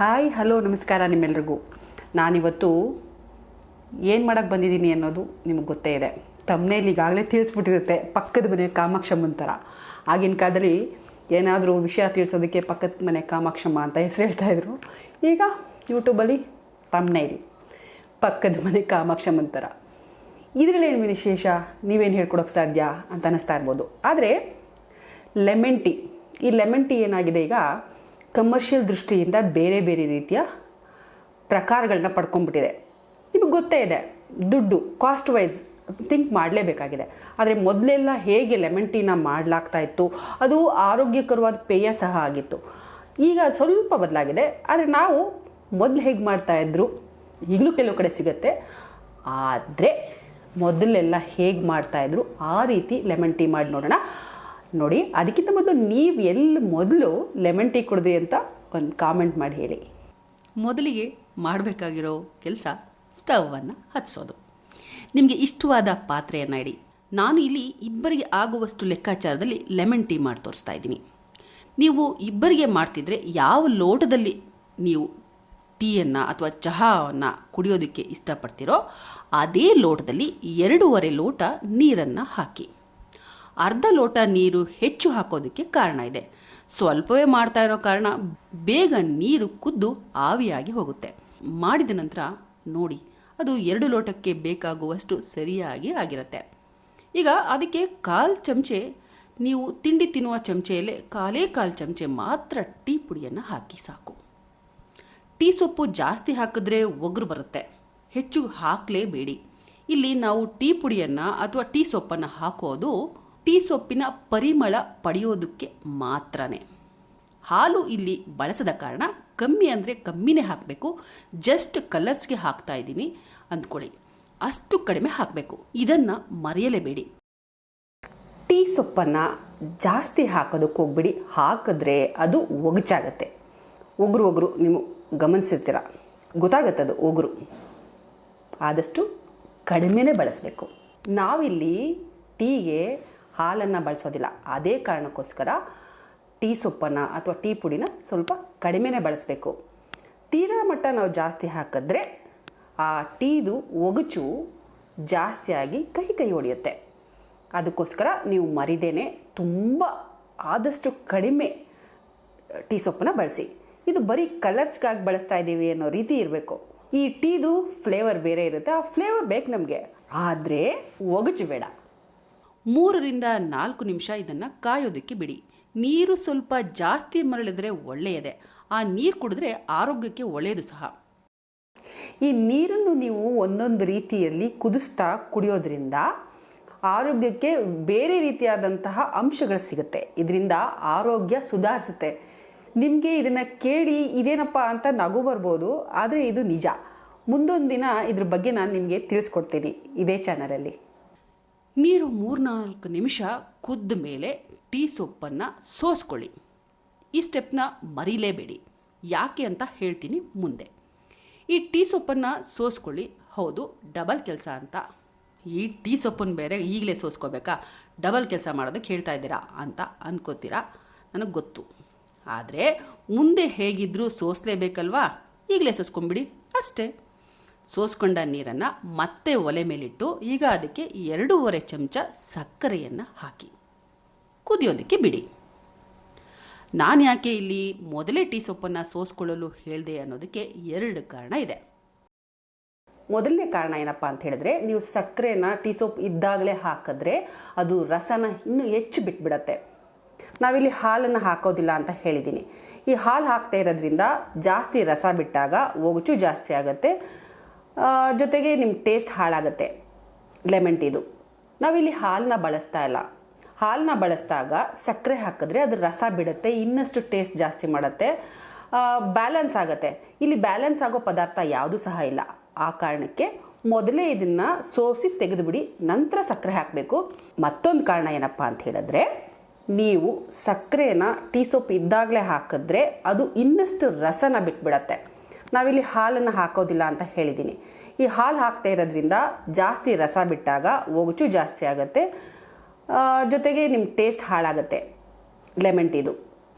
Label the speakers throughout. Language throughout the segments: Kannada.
Speaker 1: ಹಾಯ್ ಹಲೋ ನಮಸ್ಕಾರ ನಿಮ್ಮೆಲ್ರಿಗೂ. ನಾನಿವತ್ತು ಏನು ಮಾಡೋಕ್ಕೆ ಬಂದಿದ್ದೀನಿ ಅನ್ನೋದು ನಿಮಗೆ ಗೊತ್ತೇ ಇದೆ. ತಮ್ಮನೇಲಿ ಈಗಾಗಲೇ ತಿಳಿಸ್ಬಿಟ್ಟಿರುತ್ತೆ, ಪಕ್ಕದ ಮನೆ ಕಾಮಾಕ್ಷಮ್ಮನ ಥರ. ಆಗಿನ ಕಾಲದಲ್ಲಿ ಏನಾದರೂ ವಿಷಯ ತಿಳಿಸೋದಕ್ಕೆ ಪಕ್ಕದ ಮನೆ ಕಾಮಾಕ್ಷಮ್ಮ ಅಂತ ಹೆಸರು ಹೇಳ್ತಾಯಿದ್ರು. ಈಗ ಯೂಟ್ಯೂಬಲ್ಲಿ ತಮ್ಮನೇಲಿ ಪಕ್ಕದ ಮನೆ ಕಾಮಾಕ್ಷಮ್ಮನ ಥರ. ಇದರಲ್ಲಿ ಏನು ವಿಶೇಷ, ನೀವೇನು ಹೇಳ್ಕೊಡೋಕ್ಕೆ ಸಾಧ್ಯ ಅಂತ ಅನ್ನಿಸ್ತಾ ಇರ್ಬೋದು. ಆದರೆ ಈ ಲೆಮನ್ ಟೀ ಏನಾಗಿದೆ, ಈಗ ಕಮರ್ಷಿಯಲ್ ದೃಷ್ಟಿಯಿಂದ ಬೇರೆ ಬೇರೆ ರೀತಿಯ ಪ್ರಕಾರಗಳನ್ನ ಪಡ್ಕೊಂಡ್ಬಿಟ್ಟಿದೆ. ನಿಮಗೆ ಗೊತ್ತೇ ಇದೆ, ದುಡ್ಡು ಕಾಸ್ಟ್ ವೈಸ್ ಥಿಂಕ್ ಮಾಡಲೇಬೇಕಾಗಿದೆ. ಆದರೆ ಮೊದಲೆಲ್ಲ ಹೇಗೆ ಲೆಮನ್ ಟೀನ ಮಾಡಲಾಗ್ತಾ ಇತ್ತು, ಅದು ಆರೋಗ್ಯಕರವಾದ ಪೇಯ ಸಹ ಆಗಿತ್ತು. ಈಗ ಸ್ವಲ್ಪ ಬದಲಾಗಿದೆ. ಆದರೆ ನಾವು ಮೊದಲು ಹೇಗೆ ಮಾಡ್ತಾಯಿದ್ರು, ಈಗಲೂ ಕೆಲವು ಕಡೆ ಸಿಗುತ್ತೆ. ಆದರೆ ಮೊದಲೆಲ್ಲ ಹೇಗೆ ಮಾಡ್ತಾಯಿದ್ರು ಆ ರೀತಿ ಲೆಮನ್ ಟೀ ಮಾಡಿ ನೋಡೋಣ. ನೋಡಿ, ಅದಕ್ಕಿಂತ ಮೊದಲು ನೀವು ಎಲ್ಲಿ ಮೊದಲು ಲೆಮನ್ ಟೀ ಕುಡಿದ್ರಿ ಅಂತ ಒಂದು ಕಾಮೆಂಟ್ ಮಾಡಿ ಹೇಳಿ.
Speaker 2: ಮೊದಲಿಗೆ ಮಾಡಬೇಕಾಗಿರೋ ಕೆಲಸ ಸ್ಟವನ್ನು ಹಚ್ಚಿಸೋದು. ನಿಮಗೆ ಇಷ್ಟವಾದ ಪಾತ್ರೆಯನ್ನು ಇಡಿ. ನಾನು ಇಲ್ಲಿ ಇಬ್ಬರಿಗೆ ಆಗುವಷ್ಟು ಲೆಕ್ಕಾಚಾರದಲ್ಲಿ ಲೆಮನ್ ಟೀ ಮಾಡಿ ತೋರಿಸ್ತಾ ಇದ್ದೀನಿ. ನೀವು ಇಬ್ಬರಿಗೆ ಮಾಡ್ತಿದ್ರೆ ಯಾವ ಲೋಟದಲ್ಲಿ ನೀವು ಟೀಯನ್ನು ಅಥವಾ ಚಹಾವನ್ನು ಕುಡಿಯೋದಕ್ಕೆ ಇಷ್ಟಪಡ್ತೀರೋ ಅದೇ ಲೋಟದಲ್ಲಿ 2.5 ಲೋಟ ನೀರನ್ನು ಹಾಕಿ. ಅರ್ಧ ಲೋಟ ನೀರು ಹೆಚ್ಚು ಹಾಕೋದಕ್ಕೆ ಕಾರಣ ಇದೆ. ಸ್ವಲ್ಪವೇ ಮಾಡ್ತಾ ಇರೋ ಕಾರಣ ಬೇಗ ನೀರು ಕುದ್ದು ಆವಿಯಾಗಿ ಹೋಗುತ್ತೆ. ಮಾಡಿದ ನಂತರ ನೋಡಿ, ಅದು 2 ಲೋಟಕ್ಕೆ ಬೇಕಾಗುವಷ್ಟು ಸರಿಯಾಗಿ ಆಗಿರುತ್ತೆ. ಈಗ ಅದಕ್ಕೆ 1/4 ಚಮಚೆ, ನೀವು ತಿಂಡಿ ತಿನ್ನುವ ಚಮಚೆಯಲ್ಲೇ 1/4 ಚಮಚೆ ಮಾತ್ರ ಟೀ ಪುಡಿಯನ್ನು ಹಾಕಿ ಸಾಕು. ಟೀ ಸೊಪ್ಪು ಜಾಸ್ತಿ ಹಾಕಿದ್ರೆ ಒಗರು ಬರುತ್ತೆ, ಹೆಚ್ಚು ಹಾಕಲೇಬೇಡಿ. ಇಲ್ಲಿ ನಾವು ಟೀ ಪುಡಿಯನ್ನು ಅಥವಾ ಟೀ ಸೊಪ್ಪನ್ನು ಹಾಕೋದು ಟೀ ಸೊಪ್ಪಿನ ಪರಿಮಳ ಪಡೆಯೋದಕ್ಕೆ ಮಾತ್ರನೇ. ಹಾಲು ಇಲ್ಲಿ ಬಳಸದ ಕಾರಣ ಕಮ್ಮಿ ಅಂದರೆ ಕಮ್ಮಿನೇ ಹಾಕಬೇಕು. ಜಸ್ಟ್ ಕಲರ್ಸ್ಗೆ ಹಾಕ್ತಾ ಇದ್ದೀನಿ ಅಂದ್ಕೊಳ್ಳಿ, ಅಷ್ಟು ಕಡಿಮೆ ಹಾಕಬೇಕು. ಇದನ್ನು ಮರೆಯಲೇಬೇಡಿ.
Speaker 1: ಟೀ ಸೊಪ್ಪನ್ನು ಜಾಸ್ತಿ ಹಾಕೋದಕ್ಕೆ ಹೋಗ್ಬಿಡಿ. ಹಾಕಿದ್ರೆ ಅದು ಒಗಚಾಗತ್ತೆ. ಒಗರು ನೀವು ಗಮನಿಸಿರ್ತೀರ, ಗೊತ್ತಾಗತ್ತೆ ಅದು ಒಗರು. ಆದಷ್ಟು ಕಡಿಮೆನೇ ಬಳಸಬೇಕು. ನಾವಿಲ್ಲಿ ಟೀಗೆ ಹಾಲನ್ನು ಬಳಸೋದಿಲ್ಲ. ಅದೇ ಕಾರಣಕ್ಕೋಸ್ಕರ ಟೀ ಸೊಪ್ಪನ್ನು ಅಥವಾ ಟೀ ಪುಡಿನ ಸ್ವಲ್ಪ ಕಡಿಮೆನೇ ಬಳಸಬೇಕು. ತೀರಾ ಮಟ್ಟ ನಾವು ಜಾಸ್ತಿ ಹಾಕಿದ್ರೆ ಆ ಟೀದು ಒಗಚು ಜಾಸ್ತಿಯಾಗಿ ಕೈ ಹೊಡೆಯುತ್ತೆ. ಅದಕ್ಕೋಸ್ಕರ ನೀವು ಮರಿದೇನೆ ತುಂಬ ಆದಷ್ಟು ಕಡಿಮೆ ಟೀ ಸೊಪ್ಪನ್ನು ಬಳಸಿ. ಇದು ಬರೀ ಕಲರ್ಸ್ಗಾಗಿ ಬಳಸ್ತಾ ಇದ್ದೀವಿ ಅನ್ನೋ ರೀತಿ ಇರಬೇಕು. ಈ ಟೀದು ಫ್ಲೇವರ್ ಬೇರೆ ಇರುತ್ತೆ, ಆ ಫ್ಲೇವರ್ ಬೇಕು ನಮಗೆ, ಆದರೆ ಒಗಚು ಬೇಡ.
Speaker 2: 3ರಿಂದ 4 ನಿಮಿಷ ಇದನ್ನು ಕಾಯೋದಕ್ಕೆ ಬಿಡಿ. ನೀರು ಸ್ವಲ್ಪ ಜಾಸ್ತಿ ಮರಳಿದ್ರೆ ಒಳ್ಳೆಯದೇ. ಆ ನೀರು ಕುಡಿದ್ರೆ ಆರೋಗ್ಯಕ್ಕೆ ಒಳ್ಳೆಯದು ಸಹ.
Speaker 1: ಈ ನೀರನ್ನು ನೀವು ಒಂದೊಂದು ರೀತಿಯಲ್ಲಿ ಕುದಿಸ್ತಾ ಕುಡಿಯೋದ್ರಿಂದ ಆರೋಗ್ಯಕ್ಕೆ ಬೇರೆ ರೀತಿಯಾದಂತಹ ಅಂಶಗಳು ಸಿಗುತ್ತೆ. ಇದರಿಂದ ಆರೋಗ್ಯ ಸುಧಾರಿಸುತ್ತೆ. ನಿಮಗೆ ಇದನ್ನು ಕೇಳಿ ಇದೇನಪ್ಪ ಅಂತ ನಗು ಬರ್ಬೋದು, ಆದರೆ ಇದು ನಿಜ. ಮುಂದೊಂದು ದಿನ ಇದ್ರ ಬಗ್ಗೆ ನಾನು ನಿಮಗೆ ತಿಳಿಸ್ಕೊಡ್ತೀನಿ ಇದೇ ಚಾನಲಲ್ಲಿ.
Speaker 2: ನೀರು 3-4 ನಿಮಿಷ ಕುದ್ದ ಮೇಲೆ ಟೀ ಸೊಪ್ಪನ್ನು ಸೋಸ್ಕೊಳ್ಳಿ. ಈ ಸ್ಟೆಪ್ನ ಮರೀಲೇಬೇಡಿ. ಯಾಕೆ ಅಂತ ಹೇಳ್ತೀನಿ ಮುಂದೆ. ಈ ಟೀ ಸೊಪ್ಪನ್ನು ಸೋಸ್ಕೊಳ್ಳಿ. ಹೌದು, ಡಬಲ್ ಕೆಲಸ ಅಂತ. ಈ ಟೀ ಸೊಪ್ಪನ್ನು ಬೇರೆ ಈಗಲೇ ಸೋಸ್ಕೋಬೇಕಾ, ಡಬಲ್ ಕೆಲಸ ಮಾಡೋದಕ್ಕೆ ಹೇಳ್ತಾ ಇದ್ದೀರಾ ಅಂತ ಅಂದ್ಕೋತೀರಾ, ನನಗೆ ಗೊತ್ತು. ಆದರೆ ಮುಂದೆ ಹೇಗಿದ್ದರೂ ಸೋಸಲೇಬೇಕಲ್ವಾ, ಈಗಲೇ ಸೋಸ್ಕೊಂಬಿಡಿ ಅಷ್ಟೇ. ಸೋಸ್ಕೊಂಡ ನೀರನ್ನು ಮತ್ತೆ ಒಲೆ ಮೇಲಿಟ್ಟು ಈಗ ಅದಕ್ಕೆ 2.5 ಚಮಚ ಸಕ್ಕರೆಯನ್ನು ಹಾಕಿ ಕುದಿಯೋದಕ್ಕೆ ಬಿಡಿ. ನಾನು ಯಾಕೆ ಇಲ್ಲಿ ಮೊದಲೇ ಟೀ ಸೊಪ್ಪನ್ನು ಸೋಸ್ಕೊಳ್ಳಲು ಹೇಳಿದೆ ಅನ್ನೋದಕ್ಕೆ 2 ಕಾರಣ ಇದೆ.
Speaker 1: ಮೊದಲನೇ ಕಾರಣ ಏನಪ್ಪ ಅಂತ ಹೇಳಿದ್ರೆ, ನೀವು ಸಕ್ಕರೆನ ಟೀ ಸೊಪ್ಪು ಇದ್ದಾಗಲೇ ಹಾಕಿದ್ರೆ ಅದು ರಸನ ಇನ್ನೂ ಹೆಚ್ಚು ಬಿಟ್ಬಿಡತ್ತೆ. ನಾವಿಲ್ಲಿ ಹಾಲನ್ನು ಹಾಕೋದಿಲ್ಲ ಅಂತ ಹೇಳಿದ್ದೀನಿ. ಈ ಹಾಲು ಹಾಕ್ತಾ ಇರೋದ್ರಿಂದ ಜಾಸ್ತಿ ರಸ ಬಿಟ್ಟಾಗ ಒಗಚು ಜಾಸ್ತಿ ಆಗುತ್ತೆ, ಜೊತೆಗೆ ನಿಮ್ಮ ಟೇಸ್ಟ್ ಹಾಳಾಗುತ್ತೆ ಲೆಮನ್ ಟೀದು. ನಾವಿಲ್ಲಿ ಹಾಲನ್ನ ಬಳಸ್ತಾ ಇಲ್ಲ. ಹಾಲನ್ನ ಬಳಸಿದಾಗ ಸಕ್ಕರೆ ಹಾಕಿದ್ರೆ ಅದು ರಸ ಬಿಡುತ್ತೆ, ಇನ್ನಷ್ಟು ಟೇಸ್ಟ್ ಜಾಸ್ತಿ ಮಾಡುತ್ತೆ, ಬ್ಯಾಲೆನ್ಸ್ ಆಗುತ್ತೆ. ಇಲ್ಲಿ ಬ್ಯಾಲೆನ್ಸ್ ಆಗೋ ಪದಾರ್ಥ ಯಾವುದೂ ಸಹ ಇಲ್ಲ. ಆ ಕಾರಣಕ್ಕೆ ಮೊದಲೇ ಇದನ್ನು ಸೋಸಿ ತೆಗೆದುಬಿಡಿ, ನಂತರ ಸಕ್ಕರೆ ಹಾಕಬೇಕು. ಮತ್ತೊಂದು ಕಾರಣ ಏನಪ್ಪ ಅಂತ ಹೇಳಿದ್ರೆ, ನೀವು ಸಕ್ಕರೆನ ಟೀ ಸೊಪ್ಪು ಇದ್ದಾಗಲೇ ಹಾಕಿದ್ರೆ ಅದು ಇನ್ನಷ್ಟು ರಸನ ಬಿಟ್ಬಿಡತ್ತೆ. ನಾವಿಲ್ಲಿ ಹಾಲನ್ನು ಹಾಕೋದಿಲ್ಲ ಅಂತ ಹೇಳಿದ್ದೀನಿ. ಈ ಹಾಲು ಹಾಕ್ತಾ ಇರೋದ್ರಿಂದ ಜಾಸ್ತಿ ರಸ ಬಿಟ್ಟಾಗ ಒಗಚು ಜಾಸ್ತಿ ಆಗುತ್ತೆ, ಜೊತೆಗೆ ನಿಮ್ಮ ಟೇಸ್ಟ್ ಹಾಳಾಗುತ್ತೆ ಲೆಮನ್ ಟೀದು.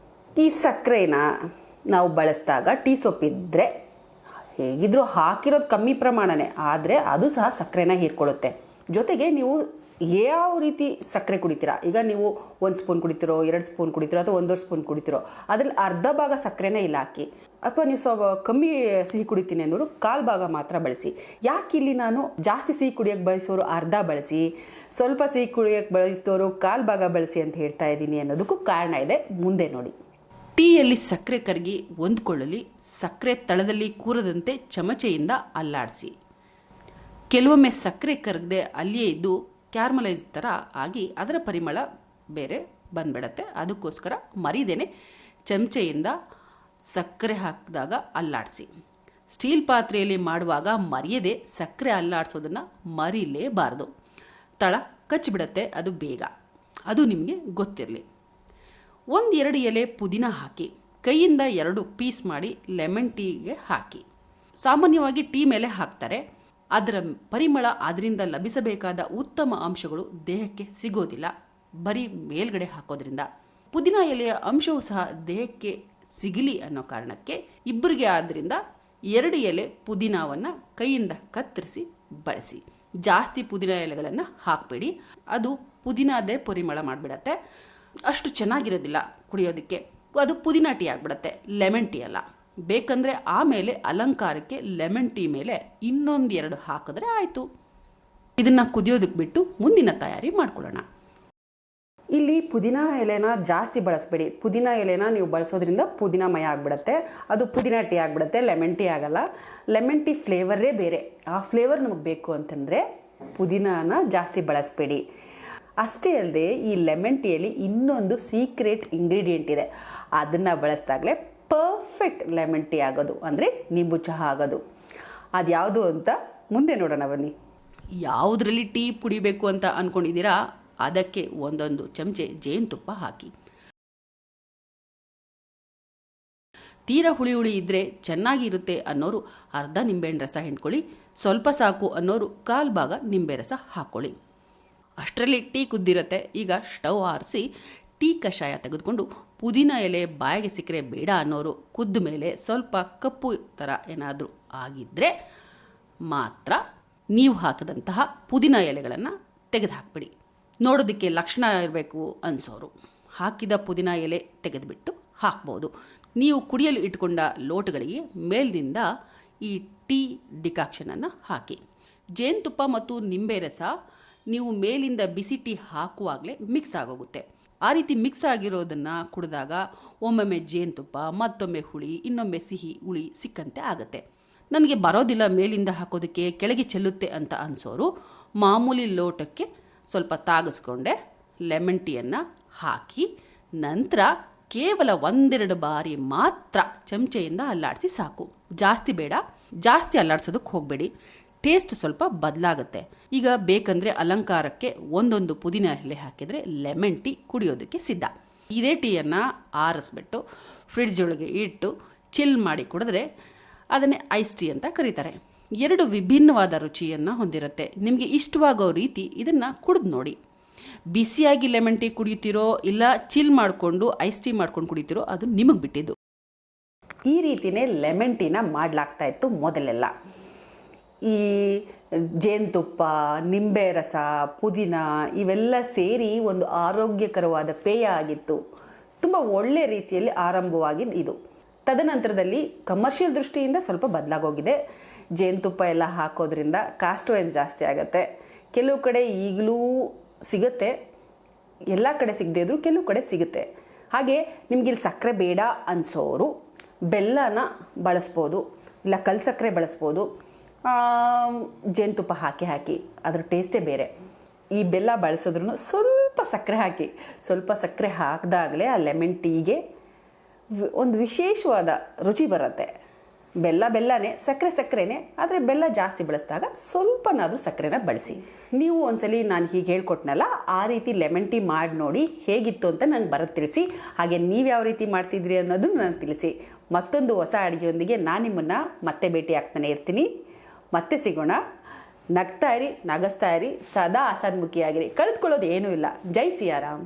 Speaker 1: ಈ ಸಕ್ಕರೆನ ನಾವು ಬಳಸಿದಾಗ ಟೀ ಸೊಪ್ ಇದ್ದರೆ ಹೇಗಿದ್ರೂ ಹಾಕಿರೋದು ಕಮ್ಮಿ ಪ್ರಮಾಣನೇ, ಆದರೆ ಅದು ಸಹ ಸಕ್ಕರೆನ ಹೀರ್ಕೊಳ್ಳುತ್ತೆ. ಜೊತೆಗೆ ನೀವು ಯಾವ ರೀತಿ ಸಕ್ಕರೆ ಕುಡಿತೀರಾ, ಈಗ ನೀವು 1 ಸ್ಪೂನ್ ಕುಡಿತೀರೋ, 2 ಸ್ಪೂನ್ ಕುಡಿತೀರೋ ಅಥವಾ 1.5 ಸ್ಪೂನ್ ಕುಡಿತೀರೋ, ಅದರಲ್ಲಿ ಅರ್ಧ ಭಾಗ ಸಕ್ಕರೆನೇ ಇಲ್ಲ ಹಾಕಿ. ಅಥವಾ ನೀವು ಕಮ್ಮಿ ಸಿಹಿ ಕುಡಿತೀನಿ ಅನ್ನೋರು 1/4 ಭಾಗ ಮಾತ್ರ ಬಳಸಿ. ಯಾಕೆ ಇಲ್ಲಿ ನಾನು ಜಾಸ್ತಿ ಸಿಹಿ ಕುಡಿಯೋಕ್ಕೆ ಬಯಸೋರು ಅರ್ಧ ಬಳಸಿ, ಸ್ವಲ್ಪ ಸಿಹಿ ಕುಡಿಯೋಕ್ಕೆ ಬಯಸಿದವರು 1/4 ಭಾಗ ಬಳಸಿ ಅಂತ ಹೇಳ್ತಾ ಇದ್ದೀನಿ ಅನ್ನೋದಕ್ಕೂ ಕಾರಣ ಇದೆ, ಮುಂದೆ ನೋಡಿ.
Speaker 2: ಟೀಯಲ್ಲಿ ಸಕ್ಕರೆ ಕರಗಿ ಹೊಂದ್ಕೊಳ್ಳಲಿ, ಸಕ್ಕರೆ ತಳದಲ್ಲಿ ಕೂರದಂತೆ ಚಮಚೆಯಿಂದ ಅಲ್ಲಾಡಿಸಿ. ಕೆಲವೊಮ್ಮೆ ಸಕ್ಕರೆ ಕರಗದೆ ಅಲ್ಲಿಯೇ ಇದ್ದು ಕ್ಯಾರ್ಮಲೈಸ್ ಥರ ಆಗಿ ಅದರ ಪರಿಮಳ ಬೇರೆ ಬಂದ್ಬಿಡತ್ತೆ. ಅದಕ್ಕೋಸ್ಕರ ಮರಿದೇನೆ ಚಮಚೆಯಿಂದ ಸಕ್ಕರೆ ಹಾಕಿದಾಗ ಅಲ್ಲಾಡಿಸಿ. ಸ್ಟೀಲ್ ಪಾತ್ರೆಯಲ್ಲಿ ಮಾಡುವಾಗ ಮರೆಯದೆ ಸಕ್ಕರೆ ಅಲ್ಲಾಡಿಸೋದನ್ನು ಮರಿಲೇಬಾರ್ದು. ತಳ ಕಚ್ಚಿಬಿಡತ್ತೆ ಅದು ಬೇಗ, ಅದು ನಿಮಗೆ ಗೊತ್ತಿರಲಿ. 1-2 ಎಲೆ ಪುದೀನ ಹಾಕಿ ಕೈಯಿಂದ 2 ಪೀಸ್ ಮಾಡಿ ಲೆಮನ್ ಟೀಗೆ ಹಾಕಿ. ಸಾಮಾನ್ಯವಾಗಿ ಟೀ ಮೇಲೆ ಹಾಕ್ತಾರೆ, ಅದರ ಪರಿಮಳ ಅದರಿಂದ ಲಭಿಸಬೇಕಾದ ಉತ್ತಮ ಅಂಶಗಳು ದೇಹಕ್ಕೆ ಸಿಗೋದಿಲ್ಲ ಬರೀ ಮೇಲ್ಗಡೆ ಹಾಕೋದ್ರಿಂದ. ಪುದೀನ ಎಲೆಯ ಅಂಶವೂ ಸಹ ದೇಹಕ್ಕೆ ಸಿಗಲಿ ಅನ್ನೋ ಕಾರಣಕ್ಕೆ ಇಬ್ಬರಿಗೆ ಆದ್ದರಿಂದ 2 ಎಲೆ ಪುದೀನವನ್ನು ಕೈಯಿಂದ ಕತ್ತರಿಸಿ ಬಳಸಿ. ಜಾಸ್ತಿ ಪುದೀನ ಎಲೆಗಳನ್ನು ಹಾಕಬೇಡಿ, ಅದು ಪುದೀನದೇ ಪರಿಮಳ ಮಾಡಿಬಿಡತ್ತೆ, ಅಷ್ಟು ಚೆನ್ನಾಗಿರೋದಿಲ್ಲ ಕುಡಿಯೋದಕ್ಕೆ. ಅದು ಪುದೀನ ಟೀ ಆಗಿಬಿಡತ್ತೆ, ಲೆಮನ್ ಟೀ ಅಲ್ಲ. ಬೇಕಂದರೆ ಆಮೇಲೆ ಅಲಂಕಾರಕ್ಕೆ ಲೆಮನ್ ಟೀ ಮೇಲೆ 1-2 ಹಾಕಿದ್ರೆ ಆಯಿತು. ಇದನ್ನು ಕುದಿಯೋದಕ್ಕೆ ಬಿಟ್ಟು ಮುಂದಿನ ತಯಾರಿ ಮಾಡ್ಕೊಳ್ಳೋಣ.
Speaker 1: ಇಲ್ಲಿ ಪುದೀನ ಎಲೆನ ಜಾಸ್ತಿ ಬಳಸಬೇಡಿ. ಪುದೀನ ಎಲೆನ ನೀವು ಬಳಸೋದ್ರಿಂದ ಪುದೀನಮಯ ಆಗಿಬಿಡುತ್ತೆ, ಅದು ಪುದೀನ ಟೀ ಆಗಿಬಿಡುತ್ತೆ, ಲೆಮನ್ ಟೀ ಆಗಲ್ಲ. ಲೆಮನ್ ಟೀ ಫ್ಲೇವರೇ ಬೇರೆ, ಆ ಫ್ಲೇವರ್ ನಮಗೆ ಬೇಕು ಅಂತಂದರೆ ಪುದೀನನ ಜಾಸ್ತಿ ಬಳಸಬೇಡಿ. ಅಷ್ಟೇ ಅಲ್ಲದೆ ಈ ಲೆಮನ್ ಟೀಯಲ್ಲಿ ಇನ್ನೊಂದು ಸೀಕ್ರೆಟ್ ಇಂಗ್ರೀಡಿಯೆಂಟ್ ಇದೆ, ಅದನ್ನು ಬಳಸಿದಾಗಲೇ ಪರ್ಫೆಕ್ಟ್ ಲೆಮನ್ ಟೀ ಆಗೋದು, ಅಂದರೆ ನಿಂಬು ಚಹಾ ಆಗೋದು. ಅದು ಯಾವುದು ಅಂತ ಮುಂದೆ ನೋಡೋಣ ಬನ್ನಿ.
Speaker 2: ಯಾವುದರಲ್ಲಿ ಟೀ ಕುಡಿಬೇಕು ಅಂತ ಅಂದ್ಕೊಂಡಿದ್ದೀರಾ ಅದಕ್ಕೆ 1 ಚಮಚೆ ಜೇನುತುಪ್ಪ ಹಾಕಿ. ತೀರಾ ಹುಳಿ ಇದ್ದರೆ ಚೆನ್ನಾಗಿರುತ್ತೆ ಅನ್ನೋರು ಅರ್ಧ ನಿಂಬೆಹಣ್ಣು ರಸ ಹಿಂಡ್ಕೊಳ್ಳಿ, ಸ್ವಲ್ಪ ಸಾಕು ಅನ್ನೋರು 1/4 ಭಾಗ ನಿಂಬೆ ರಸ ಹಾಕ್ಕೊಳ್ಳಿ. ಅಷ್ಟರಲ್ಲಿ ಟೀ ಕುದ್ದಿರುತ್ತೆ. ಈಗ ಸ್ಟವ್ ಆರಿಸಿ ಟೀ ಕಷಾಯ ತೆಗೆದುಕೊಂಡು ಪುದೀನ ಎಲೆ ಬಾಯಿಗೆ ಸಿಕ್ಕರೆ ಬೇಡ ಅನ್ನೋರು ಕುದ್ದ ಮೇಲೆ ಸ್ವಲ್ಪ ಕಪ್ಪು ಥರ ಏನಾದರೂ ಆಗಿದ್ದರೆ ಮಾತ್ರ ನೀವು ಹಾಕಿದಂತಹ ಪುದೀನ ಎಲೆಗಳನ್ನು ತೆಗೆದು ಹಾಕ್ಬಿಡಿ. ನೋಡೋದಕ್ಕೆ ಲಕ್ಷಣ ಇರಬೇಕು ಅನಿಸೋರು ಹಾಕಿದ ಪುದೀನ ಎಲೆ ತೆಗೆದುಬಿಟ್ಟು ಹಾಕ್ಬೋದು. ನೀವು ಕುಡಿಯಲು ಇಟ್ಕೊಂಡ ಲೋಟಗಳಿಗೆ ಮೇಲಿನಿಂದ ಈ ಟೀ ಡಿಕಾಕ್ಷನನ್ನು ಹಾಕಿ. ಜೇನುತುಪ್ಪ ಮತ್ತು ನಿಂಬೆ ರಸ ನೀವು ಮೇಲಿಂದ ಬಿಸಿ ಟೀ ಹಾಕುವಾಗಲೇ ಮಿಕ್ಸ್ ಆಗೋಗುತ್ತೆ. ಆ ರೀತಿ ಮಿಕ್ಸ್ ಆಗಿರೋದನ್ನು ಕುಡಿದಾಗ ಒಮ್ಮೊಮ್ಮೆ ಜೇನುತುಪ್ಪ, ಮತ್ತೊಮ್ಮೆ ಹುಳಿ, ಇನ್ನೊಮ್ಮೆ ಸಿಹಿ ಹುಳಿ ಸಿಕ್ಕಂತೆ ಆಗುತ್ತೆ. ನನಗೆ ಬರೋದಿಲ್ಲ ಮೇಲಿಂದ ಹಾಕೋದಕ್ಕೆ, ಕೆಳಗೆ ಚೆಲ್ಲುತ್ತೆ ಅಂತ ಅನಿಸೋರು ಮಾಮೂಲಿ ಲೋಟಕ್ಕೆ ಸ್ವಲ್ಪ ತಾಗಿಸ್ಕೊಂಡೆ ಲೆಮನ್ ಟೀಯನ್ನು ಹಾಕಿ ನಂತರ ಕೇವಲ 1-2 ಬಾರಿ ಮಾತ್ರ ಚಮಚೆಯಿಂದ ಅಲ್ಲಾಡಿಸಿ ಸಾಕು. ಜಾಸ್ತಿ ಬೇಡ, ಜಾಸ್ತಿ ಅಲ್ಲಾಡ್ಸೋದಕ್ಕೆ ಹೋಗಬೇಡಿ, ಟೇಸ್ಟ್ ಸ್ವಲ್ಪ ಬದಲಾಗುತ್ತೆ. ಈಗ ಬೇಕಂದರೆ ಅಲಂಕಾರಕ್ಕೆ 1 ಪುದೀನ ಎಲೆ ಹಾಕಿದರೆ ಲೆಮನ್ ಟೀ ಕುಡಿಯೋದಕ್ಕೆ ಸಿದ್ಧ. ಇದೇ ಟೀಯನ್ನು ಆರಿಸ್ಬಿಟ್ಟು ಫ್ರಿಡ್ಜ್ ಒಳಗೆ ಇಟ್ಟು ಚಿಲ್ ಮಾಡಿ ಕುಡಿದ್ರೆ ಅದನ್ನೇ ಐಸ್ ಟೀ ಅಂತ ಕರೀತಾರೆ. 2 ವಿಭಿನ್ನವಾದ ರುಚಿಯನ್ನು ಹೊಂದಿರುತ್ತೆ. ನಿಮಗೆ ಇಷ್ಟವಾಗೋ ರೀತಿ ಇದನ್ನು ಕುಡಿದು ನೋಡಿ. ಬಿಸಿಯಾಗಿ ಲೆಮನ್ ಟೀ ಕುಡಿಯುತ್ತೀರೋ ಇಲ್ಲ ಚಿಲ್ ಮಾಡಿಕೊಂಡು ಐಸ್ ಟೀ ಮಾಡ್ಕೊಂಡು ಕುಡಿತೀರೋ ಅದು ನಿಮಗೆ ಬಿಟ್ಟಿದ್ದು.
Speaker 1: ಈ ರೀತಿಯೇ ಲೆಮನ್ ಟೀನ ಮಾಡಲಾಗ್ತಾ ಇತ್ತು ಮೊದಲೆಲ್ಲ. ಈ ಜೇನುತುಪ್ಪ, ನಿಂಬೆ ರಸ, ಪುದೀನ ಇವೆಲ್ಲ ಸೇರಿ ಒಂದು ಆರೋಗ್ಯಕರವಾದ ಪೇಯ ಆಗಿತ್ತು. ತುಂಬ ಒಳ್ಳೆ ರೀತಿಯಲ್ಲಿ ಆರಂಭವಾಗಿದ್ದು ಇದು. ತದನಂತರದಲ್ಲಿ ಕಮರ್ಷಿಯಲ್ ದೃಷ್ಟಿಯಿಂದ ಸ್ವಲ್ಪ ಬದಲಾಗೋಗಿದೆ. ಜೇನುತುಪ್ಪ ಎಲ್ಲ ಹಾಕೋದ್ರಿಂದ ಕಾಸ್ಟ್ ವೈಸ್ ಜಾಸ್ತಿ ಆಗುತ್ತೆ. ಕೆಲವು ಕಡೆ ಈಗಲೂ ಸಿಗುತ್ತೆ, ಎಲ್ಲ ಕಡೆ ಸಿಗದೇ ಇದ್ರೂ ಕೆಲವು ಕಡೆ ಸಿಗುತ್ತೆ. ಹಾಗೆ ನಿಮಗಿಲ್ಲಿ ಸಕ್ಕರೆ ಬೇಡ ಅನಿಸೋರು ಬೆಲ್ಲನ ಬಳಸ್ಬೋದು, ಇಲ್ಲ ಕಲ್ ಸಕ್ಕರೆ ಬಳಸ್ಬೋದು. ಜೇನುತುಪ್ಪ ಹಾಕಿ ಅದ್ರ ಟೇಸ್ಟೇ ಬೇರೆ. ಈ ಬೆಲ್ಲ ಬಳಸೋದ್ರೂ ಸ್ವಲ್ಪ ಸಕ್ಕರೆ ಹಾಕಿದಾಗಲೇ ಆ ಲೆಮನ್ ಟೀಗೆ ಒಂದು ವಿಶೇಷವಾದ ರುಚಿ ಬರುತ್ತೆ. ಬೆಲ್ಲನೇ, ಸಕ್ಕರೆನೇ, ಆದರೆ ಬೆಲ್ಲ ಜಾಸ್ತಿ ಬಳಸಿದಾಗ ಸ್ವಲ್ಪನಾದರೂ ಸಕ್ಕರೆನ ಬಳಸಿ. ನೀವು ಒಂದ್ಸಲಿ ನಾನು ಹೀಗೆ ಹೇಳ್ಕೊಟ್ನಲ್ಲ, ಆ ರೀತಿ ಲೆಮನ್ ಟೀ ಮಾಡಿ ನೋಡಿ ಹೇಗಿತ್ತು ಅಂತ ನನಗೆ ಬರೋದು ತಿಳಿಸಿ. ಹಾಗೆ ನೀವು ಯಾವ ರೀತಿ ಮಾಡ್ತಿದ್ರಿ ಅನ್ನೋದು ನನಗೆ ತಿಳಿಸಿ. ಮತ್ತೊಂದು ಹೊಸ ಅಡುಗೆಯೊಂದಿಗೆ ನಾನು ನಿಮ್ಮನ್ನು ಮತ್ತೆ ಭೇಟಿ ಆಗ್ತಾನೆ ಇರ್ತೀನಿ. ಮತ್ತೆ ಸಿಗೋಣ. ನಗ್ತಾ ಇರಿ, ನಗಿಸ್ತಾ ಇರಿ, ಸದಾ ಹಸನ್ಮುಖಿಯಾಗಿರಿ. ಕಳೆದುಕೊಳ್ಳೋದು ಏನೂ ಇಲ್ಲ. ಜೈ ಸಿಯಾರಾಮ್.